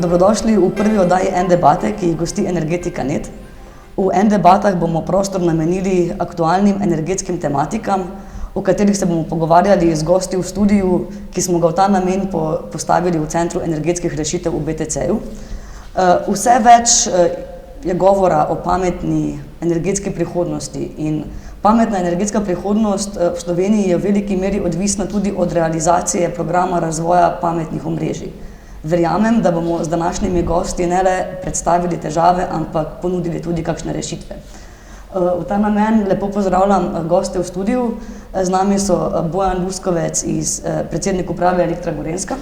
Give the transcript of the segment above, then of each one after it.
Dobrodošli v prvi oddaji N-debate, ki jih gosti Energetika.net. V N-debatah bomo prostor namenili aktualnim energetskim tematikam, o katerih se bomo pogovarjali z gosti v studiu, ki smo ga v ta namen postavili v Centru energetskih rešitev v BTC-ju. Vse več je govora o pametni energetski prihodnosti in pametna energetska prihodnost v Sloveniji je v veliki meri odvisna tudi od realizacije programa razvoja pametnih omrežij. Verjamem, da bomo z današnjimi gosti ne le predstavili težave, ampak ponudili tudi kakšne rešitve. V ta namen lepo pozdravljam goste v studiu. Z nami so Bojan Luskovec, predsednik uprave Elektra Gorenjska,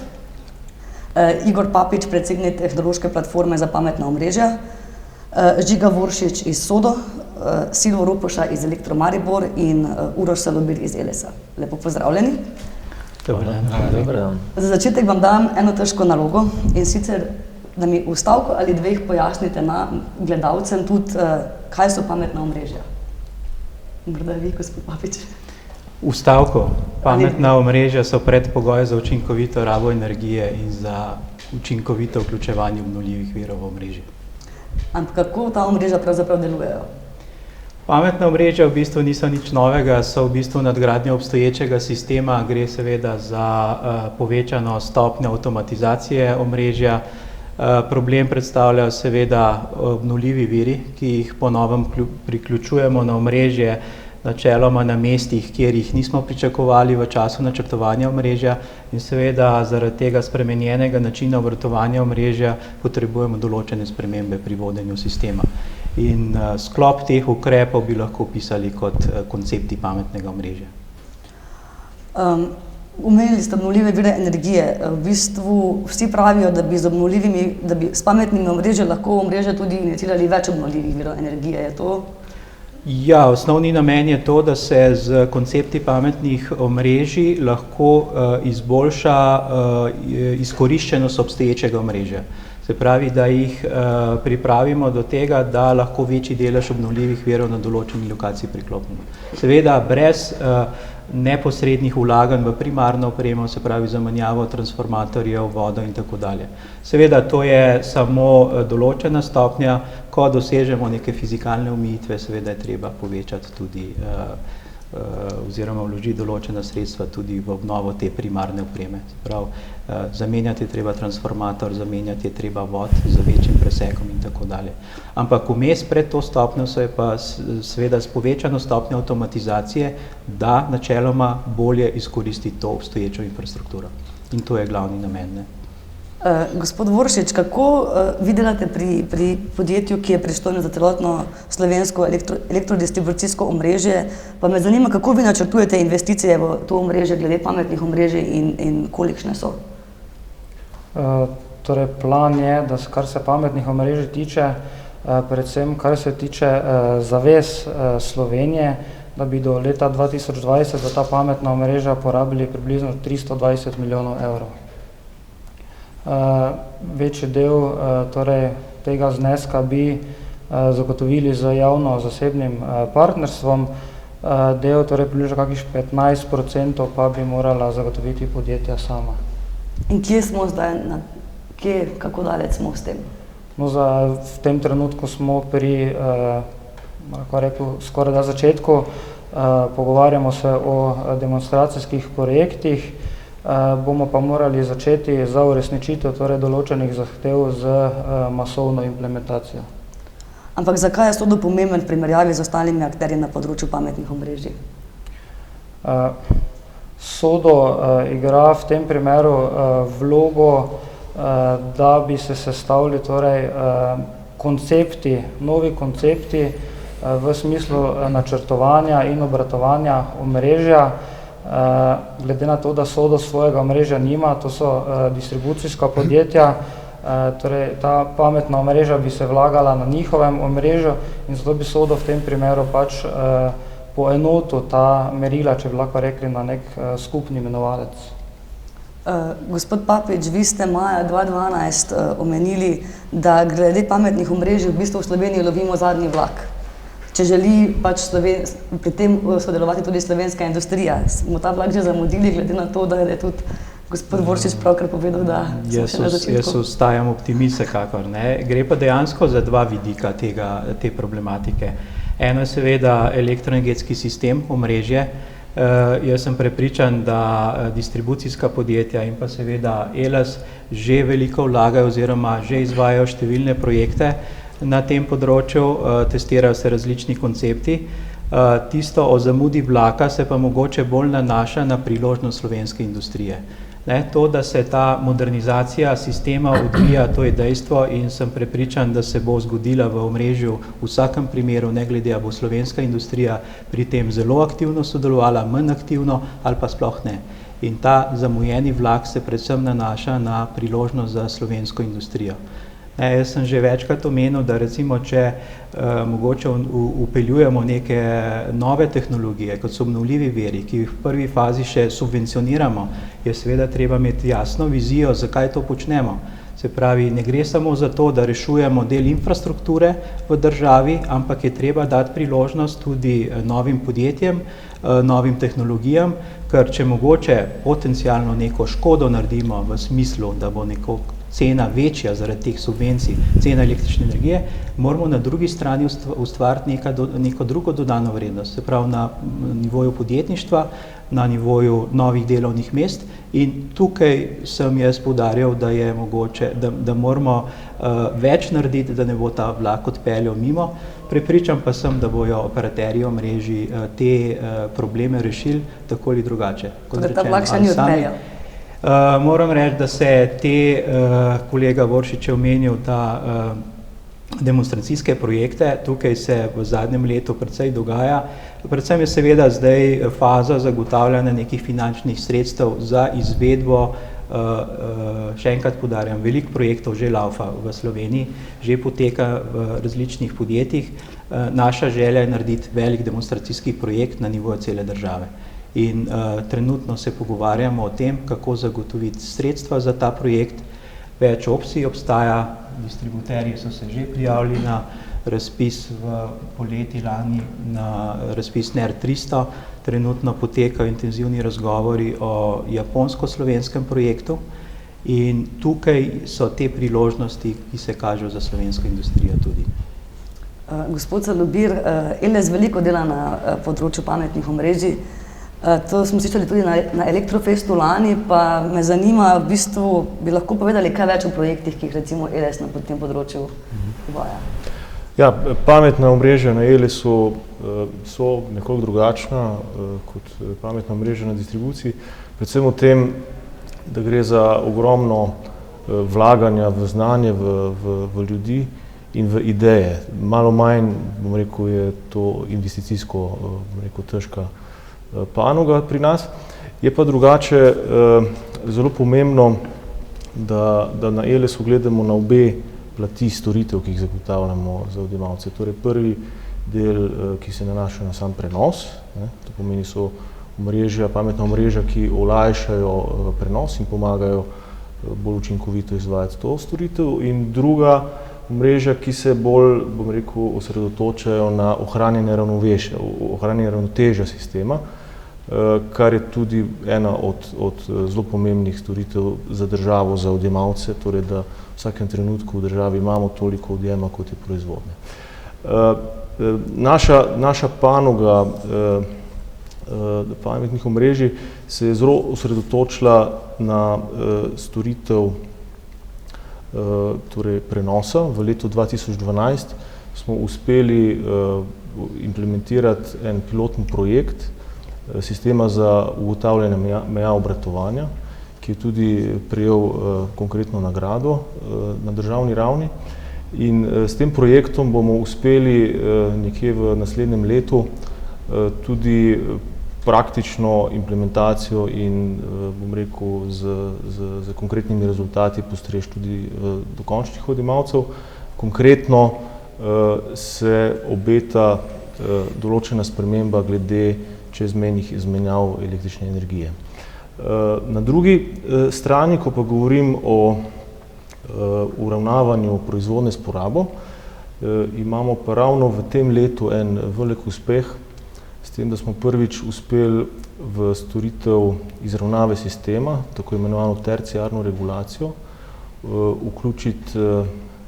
Igor Papič, predsednik tehnološke platforme za pametna omrežja, Žiga Voršič iz SODO, Silvo Ropoša iz Elektro Maribor in Uroš Salobir iz Elesa. Lepo pozdravljeni. Dobar dan. Za začetek vam dam eno težko nalogo in sicer, da mi v stavku ali dveh pojasnite gledalcem tudi, kaj so pametna omrežja. Morda vi, gospod Papič. V stavku. Pametna omrežja so predpogoj za učinkovito rabo energije in za učinkovito vključevanje obnovljivih virov v omrežje. Ampak kako ta omrežja pravzaprav delujejo? Pametna omrežja v bistvu niso nič novega, so v bistvu nadgradnja obstoječega sistema, gre seveda za povečano stopnjo avtomatizacije omrežja. Problem predstavljajo seveda obnovljivi viri, ki jih po novem priključujemo na omrežje, načeloma na mestih, kjer jih nismo pričakovali v času načrtovanja omrežja in seveda zaradi tega spremenjenega načina obratovanja omrežja potrebujemo določene spremembe pri vodenju sistema. In sklop teh ukrepov bi lahko opisali kot koncepti pametnega omrežja. Omenili ste obnovljive vire energije. V bistvu vsi pravijo, da bi s pametnimi omrežji lahko omrežje tudi inicirali več obnovljivih virov energije. Je to? Ja, osnovni namen je to, da se z koncepti pametnih omrežij lahko izboljša izkoriščenost obstoječega omrežja. Se pravi, da jih pripravimo do tega, da lahko večji delež obnovljivih virov na določeni lokaciji priklopimo. Seveda brez neposrednih vlaganj v primarno opremo, se pravi zamenjavo transformatorjev, vodo in tako dalje. Seveda to je samo določena stopnja, ko dosežemo neke fizikalne omejitve, seveda je treba povečati tudi oziroma vložiti določena sredstva tudi v obnovo te primarne opreme. Se pravi, zamenjati je treba transformator, zamenjati je treba vod z večjim presekom in tako dalje. Ampak vmes pred to stopnjo se je pa seveda s povečano stopnjo avtomatizacije da načeloma bolje izkoristiti to obstoječo infrastrukturo. In to je glavni namen, ne? Gospod Voršič, kako vi delate pri podjetju, ki je pristojno za celotno slovensko elektrodistribucijsko omrežje, pa me zanima, kako vi načrtujete investicije v to omrežje glede pametnih omrežij in kolikšne so? Torej, plan je, da kar se pametnih omrežij tiče, predvsem kar se tiče zavez Slovenije, da bi do leta 2020 za ta pametna omrežja porabili približno 320 milijonov evrov. Večji del tega zneska bi zagotovili z javno-zasebnim partnerstvom, del, torej približno kakih 15% pa bi morala zagotoviti podjetja sama. In kje smo zdaj, kako daleč smo s tem? No, v tem trenutku smo pri, lahko rekel, skoraj da začetku, pogovarjamo se o demonstracijskih projektih, bomo pa morali začeti za uresničitev določenih zahtev z masovno implementacijo. Ampak zakaj je SODO pomemben v primerjavi z ostalimi akterji na področju pametnih omrežij? SODO igra v tem primeru vlogo, da bi se sestavili novi koncepti v smislu načrtovanja in obratovanja omrežja. Glede na to, da SODO svojega omrežja nima, to so distribucijska podjetja, torej ta pametna omrežja bi se vlagala na njihovem omrežju in zato bi SODO v tem primeru pač poenotil ta merila, če bi lahko rekli, na nek skupni imenovalec. Gospod Papič, vi ste maja 2012 omenili, da glede pametnih omrežij v bistvu v Sloveniji lovimo zadnji vlak. Če želi pač pri tem sodelovati tudi slovenska industrija. Smo ta vlak že zamudili, glede na to, da je tudi gospod Voršič pravkar povedal, da smo še na začetku. Jaz ostajam optimist vsekakor, ne. Gre pa dejansko za dva vidika te problematike. Eno je seveda elektroenergetski sistem, omrežje. Jaz sem prepričan, da distribucijska podjetja in pa seveda ELAS že veliko vlagajo oziroma že izvajajo številne projekte na tem področju, testirajo se različni koncepti. Tisto o zamudi vlaka se pa mogoče bolj nanaša na priložnost slovenske industrije. To, da se ta modernizacija sistema odvija, to je dejstvo in sem prepričan, da se bo zgodila v omrežju v vsakem primeru, ne glede, a bo slovenska industrija pri tem zelo aktivno sodelovala, manj aktivno ali pa sploh ne. In ta zamujeni vlak se predvsem nanaša na priložnost za slovensko industrijo. Jaz sem že večkrat omenil, da recimo, če mogoče upeljujemo neke nove tehnologije, kot so obnovljivi viri, ki jih v prvi fazi še subvencioniramo, je seveda treba imeti jasno vizijo, zakaj to počnemo. Se pravi, ne gre samo za to, da rešujemo del infrastrukture v državi, ampak je treba dati priložnost tudi novim podjetjem, novim tehnologijam, ker če mogoče potencialno neko škodo naredimo v smislu, da bo neko cena večja zaradi teh subvencij, cena električne energije, moramo na drugi strani ustvariti neko drugo dodano vrednost, se pravi na nivoju podjetništva, na nivoju novih delovnih mest in tukaj sem jaz poudarjal, da je mogoče, da moramo več narediti, da ne bo ta vlak odpeljal mimo. Prepričan pa sem, da bojo operaterji omrežij te probleme rešili tako ali drugače. Da ta vlak še ni odpeljal. Moram reči, da se kolega Voršič je omenil ta demonstracijske projekte, tukaj se v zadnjem letu precej dogaja. Predvsem je seveda zdaj faza zagotavljanja nekih finančnih sredstev za izvedbo, še enkrat poudarjam, veliko projektov že laufa v Sloveniji, že poteka v različnih podjetjih. Naša želja je narediti velik demonstracijski projekt na nivoju cele države. In trenutno se pogovarjamo o tem, kako zagotoviti sredstva za ta projekt. Več opcij obstaja, distributerji so se že prijavili na razpis v poleti lani, na razpis NER 300. Trenutno potekajo intenzivni razgovori o japonsko-slovenskem projektu in tukaj so te priložnosti, ki se kažejo za slovensko industrijo tudi. Gospod Salobir, ELAS veliko dela na področju pametnih omrežij. To smo slišali tudi na Elektrofestu lani, pa me zanima, v bistvu bi lahko povedali kaj več o projektih, ki jih recimo ELAS na tem področju uvaja. Ja, pametna omrežja na ELAS-u so nekoliko drugačna kot pametna omrežja na distribuciji. Predvsem o tem, da gre za ogromno vlaganja v znanje, v ljudi in v ideje. Malo manj, bom rekel, je to investicijsko, bom rekel, težka panoga pri nas. Je pa drugače zelo pomembno, da na ELAS-u gledamo na obe plati storitev, ki jih zagotavljamo za odjemalce. Torej prvi del, ki se nanaša na sam prenos, to pomeni so omrežja, pametna omrežja, ki olajšajo prenos in pomagajo bolj učinkovito izvajati to storitev, in druga omrežja, ki se bolj, bom rekel, osredotočajo na ohranjanje ravnotežja sistema, kar je tudi ena od zelo pomembnih storitev za državo, za odjemalce, torej da v vsakem trenutku v državi imamo toliko odjema, kot je proizvodnje. Naša panoga pametnih omrežij se je zelo osredotočila na storitev torej prenosa. V letu 2012 smo uspeli implementirati en pilotni projekt sistema za ugotavljanje meja obratovanja, ki je tudi prejel konkretno nagrado na državni ravni. In s tem projektom bomo uspeli nekje v naslednjem letu tudi praktično implementacijo in, bom rekel, z konkretnimi rezultati postreči tudi do končnih odjemalcev. Konkretno se obeta določena sprememba glede čezmejnih izmenjav električne energije. Na drugi strani, ko pa govorim o uravnavanju proizvodnje s porabo, imamo pa ravno v tem letu en velik uspeh, s tem, da smo prvič uspeli v storitev izravnave sistema, tako imenovano terciarno regulacijo, vključiti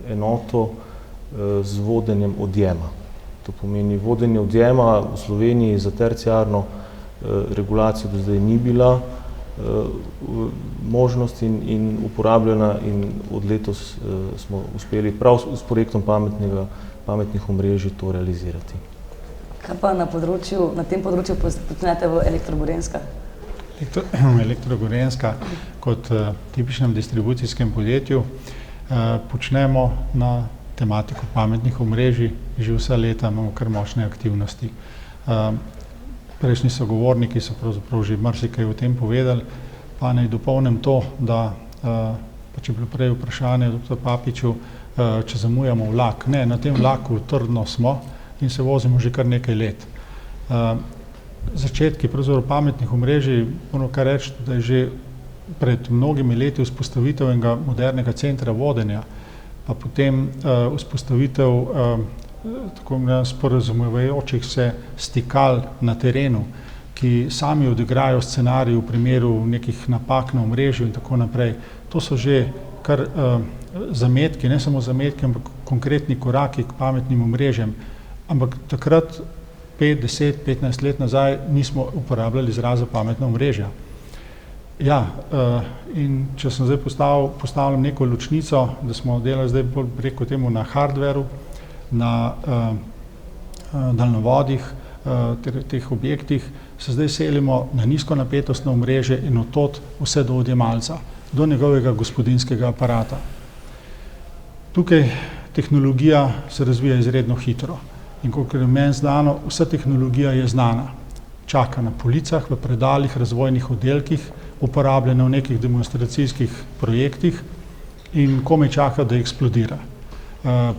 enoto z vodenjem odjema. To pomeni, vodenje odjema v Sloveniji za terciarno regulacijo do zdaj ni bila možnost in uporabljena, in od letos smo uspeli prav s projektom pametnih omrežij to realizirati. Kaj pa na tem področju počnete v Elektro Gorenjska? Elektro Gorenjska kot tipičnem distribucijskem podjetju počnemo na tematiko pametnih omrežij. Že vsa leta imamo kar močne aktivnosti. Prejšnji sogovorniki so pravzaprav že marsikaj o tem povedali, pa naj dopolnim to, da če je bilo prej vprašanje dr. Papiču, če zamujamo vlak. Ne, na tem vlaku trdno smo in se vozimo že kar nekaj let. Začetki pravzaprav pametnih omrežij, moram kar reči, da je že pred mnogimi leti vzpostavitev enega modernega centra vodenja, pa potem vzpostavitev tako sporazumevajočih se stikal na terenu, ki sami odigrajo scenarij v primeru nekih napak na omrežju in tako naprej. To so že kar zametki, ne samo zametki, ampak konkretni koraki k pametnim omrežjem. Ampak takrat, 5, 10, 15 let nazaj, nismo uporabljali izraza pametna omrežja. Ja, in če sem zdaj postavljam neko ločnico, da smo delali zdaj bolj preko temu na hardveru, na daljnovodih, teh objektih, se zdaj selimo na nizkonapetostno omrežje in od tod vse do odjemalca, do njegovega gospodinjskega aparata. Tukaj tehnologija se razvija izredno hitro in kolikor je meni znano, vsa tehnologija je znana. Čaka na policah, v predalih, razvojnih oddelkih, uporabljena v nekih demonstracijskih projektih in komaj čaka, da eksplodira.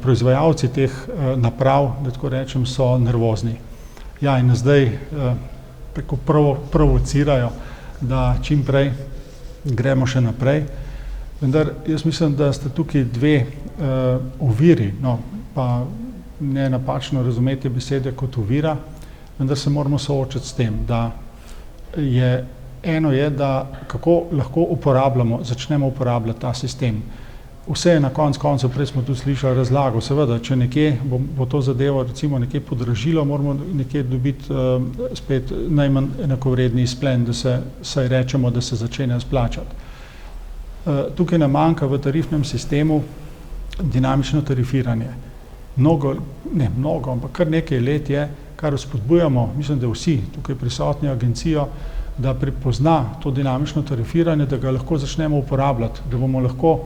Proizvajalci teh naprav, da tako rečem, so nervozni. Ja, in zdaj preko provocirajo, da čim prej gremo še naprej. Vendar jaz mislim, da sta tukaj dve oviri, no, pa ne napačno razumeti besede kot ovira, vendar se moramo soočiti s tem, da eno je, da kako lahko začnemo uporabljati ta sistem. Vse je na koncu, prej smo tudi slišali razlago, seveda, če nekje bo to zadevo recimo nekje podražilo, moramo nekje dobiti spet najmanj enakovredni izplen, da se saj rečemo, da se začenja splačati. Tukaj nam manjka v tarifnem sistemu dinamično tarifiranje. Ampak kar nekaj let je, kar spodbujamo, mislim, da vsi tukaj prisotni agencijo, da prepozna to dinamično tarifiranje, da ga lahko začnemo uporabljati, da bomo lahko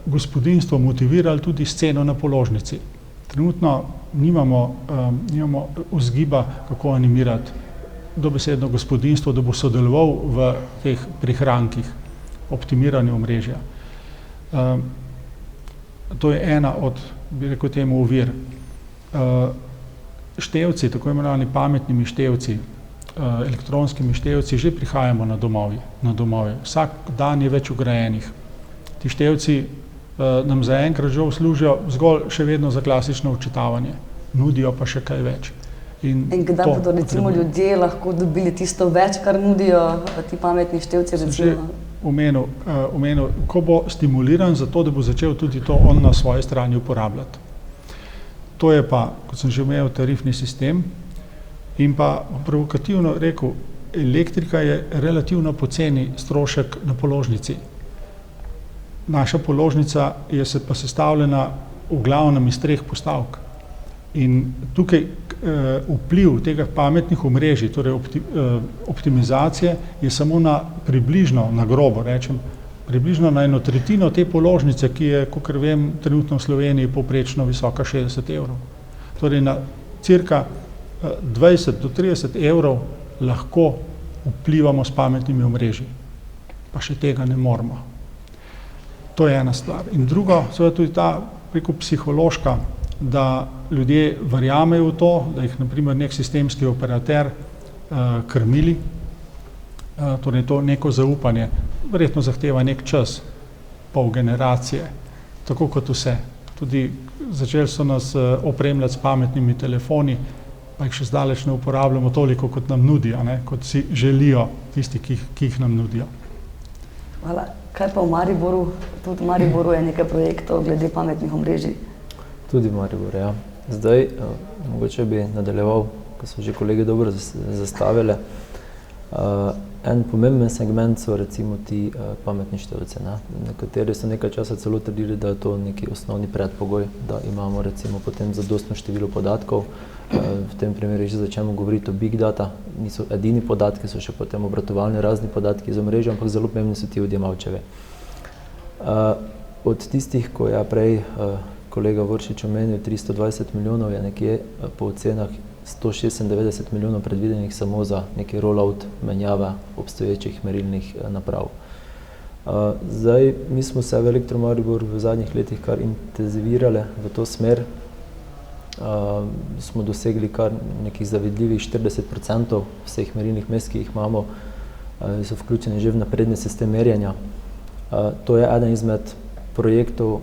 gospodinjstvo motivirali tudi s ceno na položnici. Trenutno nimamo vzgiba, kako animirati dobesedno gospodinjstvo, da bo sodeloval v teh prihrankih, optimiranju omrežja. To je ena od, bi rekel temu, ovir. Števci, tako imenovani pametnimi števci, elektronskimi števci, že prihajamo na domove. Vsak dan je več vgrajenih. Ti števci nam zaenkrat že služijo zgolj še vedno za klasično odčitavanje, nudijo pa še kaj več. In kdaj bodo recimo ljudje lahko dobili tisto več, kar nudijo ti pametni števci? Omenil, ko bo stimuliran za to, da bo začel tudi to on na svoji strani uporabljati. To je pa, kot sem že omenil, tarifni sistem in pa provokativno rekel, elektrika je relativno poceni strošek na položnici. Naša položnica je pa sestavljena v glavnem iz 3 postavk. In tukaj vpliv tega pametnih omrežij, torej optimizacije, je samo na približno, na grobo rečem, približno na 1/3 te položnice, ki je, kakor vem, trenutno v Sloveniji povprečno visoka 60 evrov. Torej na cirka 20 do 30 evrov lahko vplivamo s pametnimi omrežji. Pa še tega ne moramo. To je ena stvar. In drugo, seveda tudi ta preko psihološka, da ljudje verjamejo v to, da jih naprimer nek sistemski operater krmili, torej to neko zaupanje, verjetno zahteva nek čas, pol generacije, tako kot vse. Tudi začeli so nas opremljati s pametnimi telefoni, pa jih še zdaleč ne uporabljamo toliko, kot nam nudijo, kot si želijo tisti, ki jih nam nudijo. Hvala. Kaj pa v Mariboru? Tudi v Mariboru je nekaj projektov glede pametnih omrežij. Tudi v Mariboru, ja. Zdaj, mogoče bi nadaljeval, ko so že kolegi dobro zastavili. En pomemben segment so recimo ti pametni števci. Nekateri so nekaj časa celo trdili, da je to neki osnovni predpogoj, da imamo recimo potem zadostno število podatkov. V tem primeru že začnemo govoriti o big data. Niso edini podatki, so še potem obratovalni razni podatki iz omrežja, ampak zelo pomembni so ti odjemalčevi. Od tistih, ko je prej kolega Vršič omenil 320 milijonov, je nekje po ocenah 196 milijonov predvidenih samo za neki rollout menjave obstoječih merilnih naprav. Zdaj, mi smo se v Elektro-Mariboru v zadnjih letih kar intenzivirali v to smer. Smo dosegli kar nekih zavidljivih 40% vseh merilnih mest, ki jih imamo, so vključeni že v napredni sistem merjenja. To je eden izmed projektov,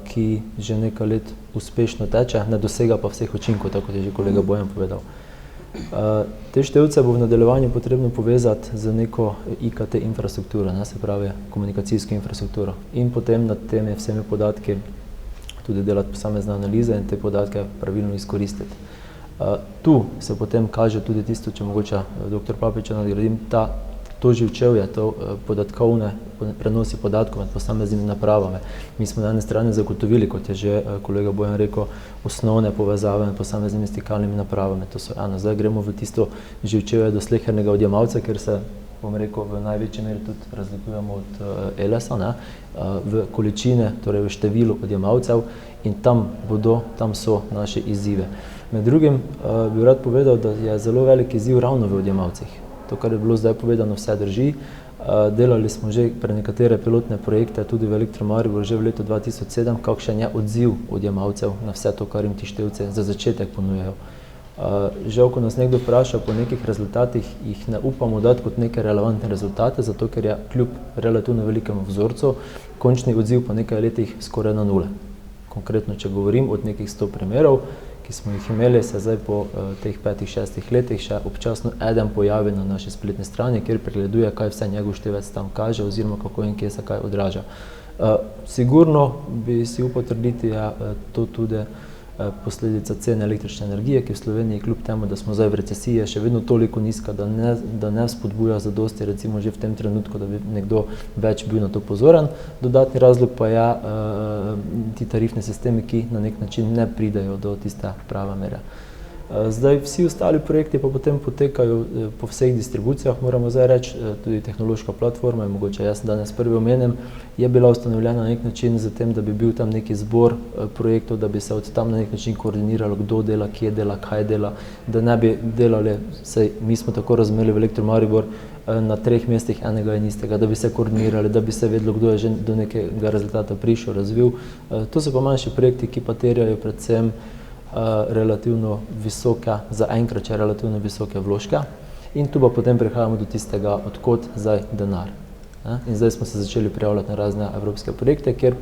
ki že nekaj let uspešno teče, ne dosega pa vseh učinkov, tako kot je že kolega Bojan povedal. Te števce bo v nadaljevanju potrebno povezati z neko IKT infrastrukturo, se pravi komunikacijsko infrastrukturo, in potem nad temi vsemi podatki tudi delati posamezne analize in te podatke pravilno izkoristiti. Tu se potem kaže tudi tisto, če mogoče dr. Papiča nadgradim, to živčevje, to podatkovne prenosi podatkov med posameznimi napravami. Mi smo na eni strani zagotovili, kot je že kolega Bojan rekel, osnovne povezave med posameznimi stikalnimi napravami. To so eno. Zdaj gremo v tisto živčevje do slehernega odjemalca, ker se, bom rekel, v največji meri tudi razlikujemo od ELS-a, v količine, torej v številu odjemalcev, in tam so naše izzive. Med drugim bi rad povedal, da je zelo velik izziv ravno v odjemalcih. To, kar je bilo zdaj povedano, vse drži. Delali smo že pre nekatere pilotne projekte, tudi v Elektro-Mariboru že v letu 2007, kakšen je odziv odjemalcev na vse to, kar jim ti števci za začetek ponujajo. Žal, ko nas nekdo vpraša po nekih rezultatih, jih ne upamo dati kot neke relevantne rezultate, zato ker je kljub relativno velikemu vzorcu končni odziv po nekaj letih skoraj na nule. Konkretno, če govorim od nekih 100 primerov, ki smo jih imeli, se zdaj po teh 5-6 letih še občasno eden pojavi na naši spletni strani, kjer pregleduje, kaj vse njegov števec tam kaže oziroma kako in kje se kaj odraža. Sigurno bi si upal trditi, je to tudi posledica cene električne energije, ki v Sloveniji kljub temu, da smo zdaj v recesiji, še vedno toliko nizka, da ne spodbuja zadosti, recimo že v tem trenutku, da bi nekdo več bil na to pozoren. Dodatni razlog pa je ti tarifni sistemi, ki na nek način ne pridajo do tiste prave mere. Zdaj, vsi ostali projekti pa potem potekajo po vseh distribucijah, moramo zdaj reči, tudi tehnološka platforma, in mogoče jaz danes prvi omenim, je bila ustanovljena na nek način z tem, da bi bil tam neki zbor projektov, da bi se od tam na nek način koordiniralo, kdo dela, kje dela, kaj dela, da ne bi delali, saj mi smo tako razumeli v Elektro-Maribor, na 3 mestih enega in istega, da bi se koordinirali, da bi se vedelo, kdo je že do nekega rezultata prišel, razvil. To so pa manjši projekti, ki pa terjajo predvsem relativno visoke, zaenkrat še relativno visoke vložke, in tu pa potem prihajamo do tistega, odkot zdaj denar. In zdaj smo se začeli prijavljati na razne evropske projekte, kjer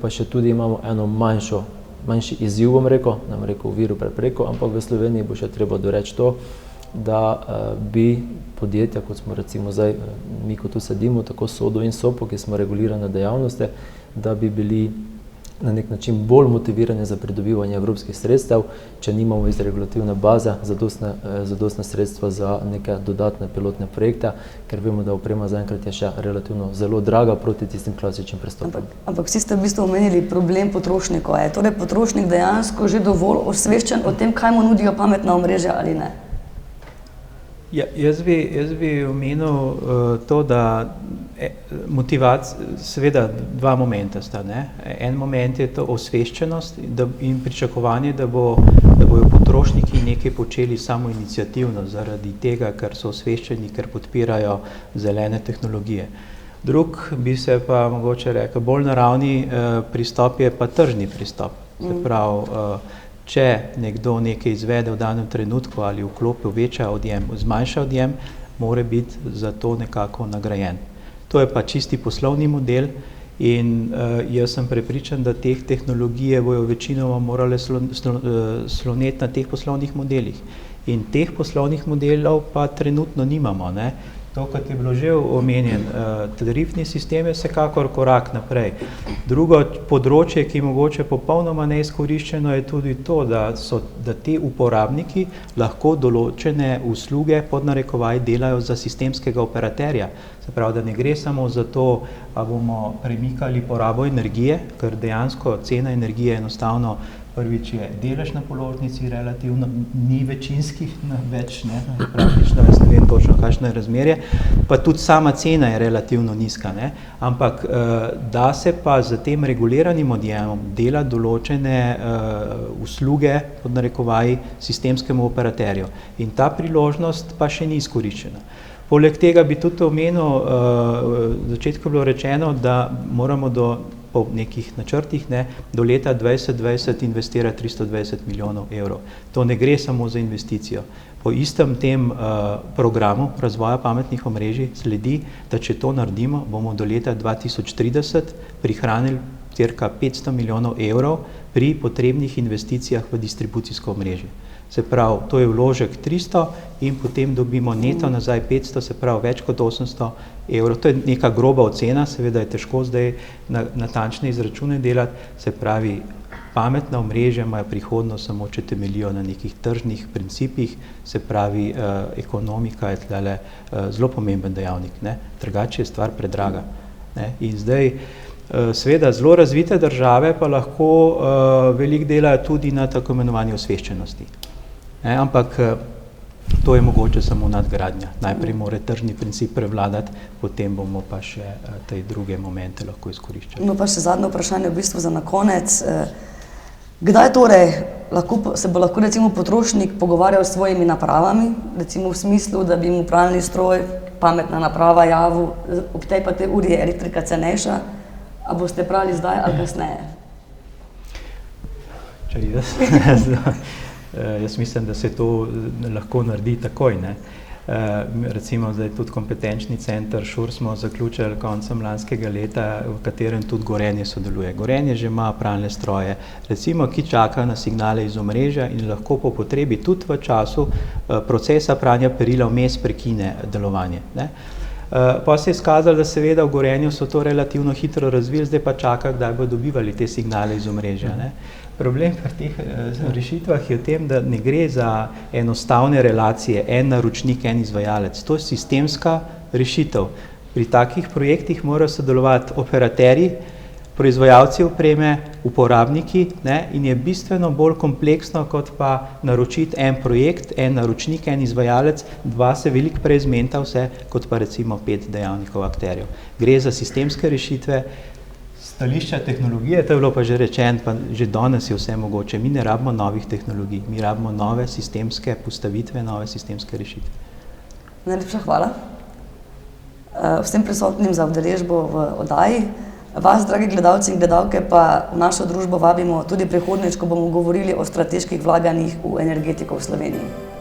pa še tudi imamo eno manjši izziv, bom rekel, nam rekel viru prepreko, ampak v Sloveniji bo še treba doreči to, da bi podjetja, kot smo recimo zdaj, mi ko tu sedimo, tako SODO in SOPO, ki smo regulirane dejavnosti, da bi bili na nek način bolj motivirani za pridobivanje evropskih sredstev, če nimamo iz regulativne baze zadostna sredstva za neke dodatne pilotne projekte, ker vemo, da oprema zaenkrat je še relativno zelo draga proti tistim klasičnim pristopom. Ampak vsi ste v bistvu omenili problem potrošnikov. Je torej potrošnik dejansko že dovolj osveščen o tem, kaj mu nudijo pametna omrežja ali ne? Ja, jaz bi omenil to, da seveda 2 momenta sta. En moment je to osveščenost in pričakovanje, da bojo potrošniki nekaj počeli samoiniciativno zaradi tega, ker so osveščeni, ker podpirajo zelene tehnologije. Drug bi se pa mogoče rekel, bolj naravni pristop je pa tržni pristop. Se pravi, če nekdo nekaj izvede v danem trenutku ali vklopi večja odjem, zmanjša odjem, mora biti za to nekako nagrajen. To je pa čisti poslovni model In jaz sem prepričan, da teh tehnologije bojo večinoma morale sloneti na teh poslovnih modelih. In teh poslovnih modelov pa trenutno nimamo, ne. To, kot je bilo že omenjen, tarifni sistem je vsekakor korak naprej. Drugo področje, ki je mogoče popolnoma neizkoriščeno, je tudi to, da ti uporabniki lahko določene usluge pod narekovaj delajo za sistemskega operaterja. Se pravi, da ne gre samo za to, a bomo premikali porabo energije, ker dejansko cena energije enostavno prvič je delež na položnici relativno ni večinskih, več ne, praktično, jaz ne vem točno, kakšno je razmerje, pa tudi sama cena je relativno nizka, ne, ampak da se pa z tem reguliranim odjemom dela določene usluge pod narekovaji sistemskemu operaterju in ta priložnost pa še ni izkoriščena. Poleg tega bi tudi omenil, v začetku je bilo rečeno, da moramo po nekih načrtih do leta 2020 investirati 320 milijonov evrov. To ne gre samo za investicijo. Po istem tem programu razvoja pametnih omrežij sledi, da če to naredimo, bomo do leta 2030 prihranili cirka 500 milijonov evrov pri potrebnih investicijah v distribucijsko omrežje. Se pravi, to je vložek 300 in potem dobimo neto nazaj 500, se pravi več kot 800 evrov. To je neka groba ocena, seveda je težko zdaj natančne izračune delati, se pravi, pametna omrežja imajo prihodnost samo, če temeljijo na nekih tržnih principih, se pravi, ekonomika je tlele zelo pomemben dejavnik, ne, drugače je stvar predraga, ne, in zdaj seveda zelo razvite države pa lahko veliko delajo tudi na tako imenovani osveščenosti. Ampak to je mogoče samo nadgradnja. Najprej mora tržni princip prevladati, potem bomo pa še te druge momente lahko izkoriščali. No pa še zadnje vprašanje v bistvu za na konec. Kdaj torej se bo lahko recimo potrošnik pogovarjal s svojimi napravami, recimo v smislu, da bi mu pralni stroj, pametna naprava javil, ob tej pa tej uri je elektrika cenejša, a boste prali zdaj ali kasneje? Jaz mislim, da se to lahko naredi takoj, ne. Recimo zdaj tudi kompetenčni center ŠUR smo zaključili koncem lanskega leta, v katerem tudi Gorenje sodeluje. Gorenje že ima pralne stroje, recimo, ki čakajo na signale iz omrežja in lahko po potrebi tudi v času procesa pranja perila vmes prekine delovanje, ne. Pa se je izkazalo, da seveda v Gorenju so to relativno hitro razvili, zdaj pa čakajo, kdaj bodo dobivali te signale iz omrežja, ne. Problem pri teh rešitvah je v tem, da ne gre za enostavne relacije, en naročnik, en izvajalec. To je sistemska rešitev. Pri takih projektih morajo sodelovati operaterji, proizvajalci opreme, uporabniki, ne, in je bistveno bolj kompleksno, kot pa naročiti en projekt, en naročnik, en izvajalec, dva se veliko prej zmenta vse, kot pa recimo 5 dejavnikov akterjev. Gre za sistemske rešitve, stališča tehnologije, to je bilo pa že rečeno, pa že danes je vse mogoče. Mi ne rabimo novih tehnologij, mi rabimo nove sistemske postavitve, nove sistemske rešitve. Najlepša hvala vsem prisotnim za udeležbo v oddaji. Vas, dragi gledalci in gledalke, pa v našo družbo vabimo tudi prihodnjič, ko bomo govorili o strateških vlaganjih v energetiko v Sloveniji.